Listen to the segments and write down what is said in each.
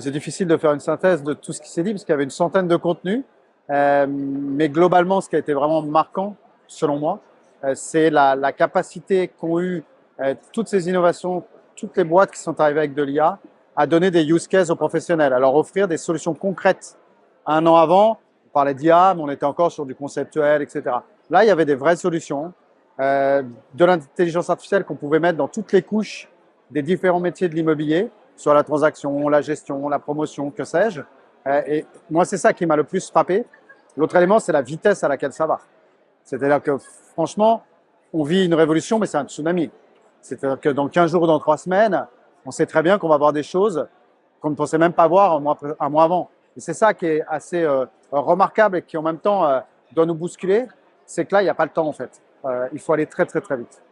C'est difficile de faire une synthèse de tout ce qui s'est dit parce qu'il y avait une centaine de contenus. Mais globalement, ce qui a été vraiment marquant, selon moi, c'est la capacité qu'ont eu toutes ces innovations, toutes les boîtes qui sont arrivées avec de l'IA, à donner des use cases aux professionnels, à leur offrir des solutions concrètes. Un an avant, on parlait d'IA, mais on était encore sur du conceptuel, etc. Là, il y avait des vraies solutions, de l'intelligence artificielle qu'on pouvait mettre dans toutes les couches des différents métiers de l'immobilier, sur la transaction, la gestion, la promotion, que sais-je. Et moi, c'est ça qui m'a le plus frappé. L'autre élément, c'est la vitesse à laquelle ça va. C'est-à-dire que, franchement, on vit une révolution, mais c'est un tsunami. C'est-à-dire que dans 15 jours ou dans 3 semaines, on sait très bien qu'on va voir des choses qu'on ne pensait même pas voir un mois avant. Et c'est ça qui est assez remarquable et qui, en même temps, doit nous bousculer. C'est que là, il n'y a pas le temps, en fait. Il faut aller très, très, très vite.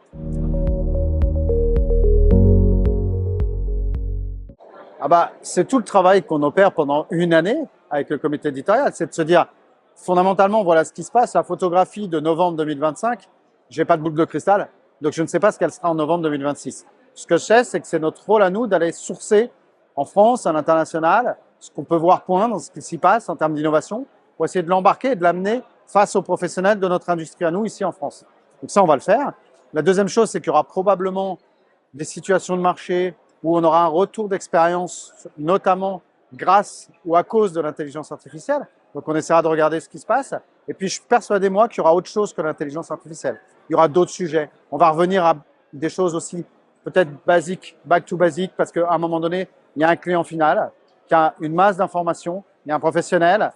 Ah bah, c'est tout le travail qu'on opère pendant une année avec le comité éditorial. C'est de se dire, fondamentalement, voilà ce qui se passe. La photographie de novembre 2025, j'ai pas de boule de cristal, donc je ne sais pas ce qu'elle sera en novembre 2026. Ce que je sais, c'est que c'est notre rôle à nous d'aller sourcer en France, à l'international, ce qu'on peut voir poindre, ce qui s'y passe en termes d'innovation, pour essayer de l'embarquer et de l'amener face aux professionnels de notre industrie à nous, ici en France. Donc ça, on va le faire. La deuxième chose, c'est qu'il y aura probablement des situations de marché où on aura un retour d'expérience, notamment grâce ou à cause de l'intelligence artificielle. Donc, on essaiera de regarder ce qui se passe. Et puis, je suis persuadé, moi, qu'il y aura autre chose que l'intelligence artificielle. Il y aura d'autres sujets. On va revenir à des choses aussi peut-être basiques, back to basic, parce qu'à un moment donné, il y a un client final qui a une masse d'informations, il y a un professionnel.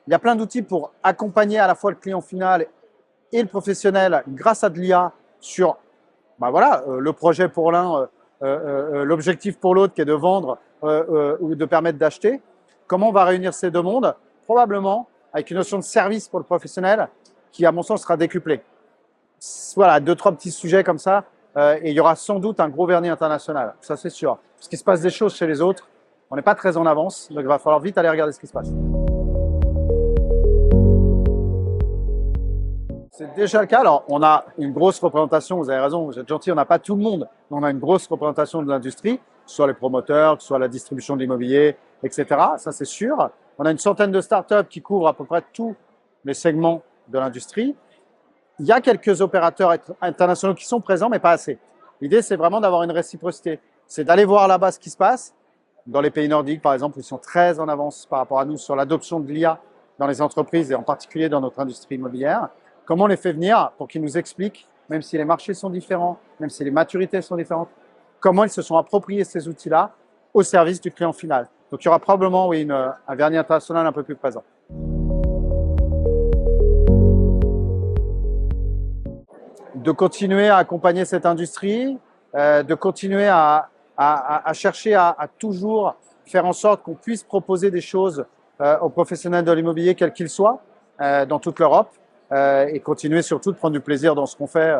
Il y a plein d'outils pour accompagner à la fois le client final et le professionnel grâce à de l'IA sur le projet pour l'un, l'objectif pour l'autre qui est de vendre ou de permettre d'acheter. Comment on va réunir ces deux mondes? Probablement avec une notion de service pour le professionnel qui, à mon sens, sera décuplée. Voilà, 2-3 petits sujets comme ça. Et il y aura sans doute un gros vernis international, ça c'est sûr. Parce qu'il se passe des choses chez les autres, on n'est pas très en avance, donc il va falloir vite aller regarder ce qui se passe. C'est déjà le cas. Alors, on a une grosse représentation, vous avez raison, vous êtes gentil, on n'a pas tout le monde, mais on a une grosse représentation de l'industrie, que ce soit les promoteurs, que ce soit la distribution de l'immobilier, etc. Ça, c'est sûr. On a une centaine de startups qui couvrent à peu près tous les segments de l'industrie. Il y a quelques opérateurs internationaux qui sont présents, mais pas assez. L'idée, c'est vraiment d'avoir une réciprocité. C'est d'aller voir là-bas ce qui se passe. Dans les pays nordiques, par exemple, où ils sont très en avance par rapport à nous sur l'adoption de l'IA dans les entreprises et en particulier dans notre industrie immobilière. Comment on les fait venir pour qu'ils nous expliquent, même si les marchés sont différents, même si les maturités sont différentes, comment ils se sont appropriés ces outils-là au service du client final. Donc, il y aura probablement un vernis international un peu plus présent. De continuer à accompagner cette industrie, de continuer à chercher à toujours faire en sorte qu'on puisse proposer des choses aux professionnels de l'immobilier, quels qu'ils soient, dans toute l'Europe. Et continuer surtout de prendre du plaisir dans ce qu'on fait.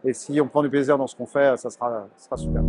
Et si on prend du plaisir dans ce qu'on fait, ça sera super.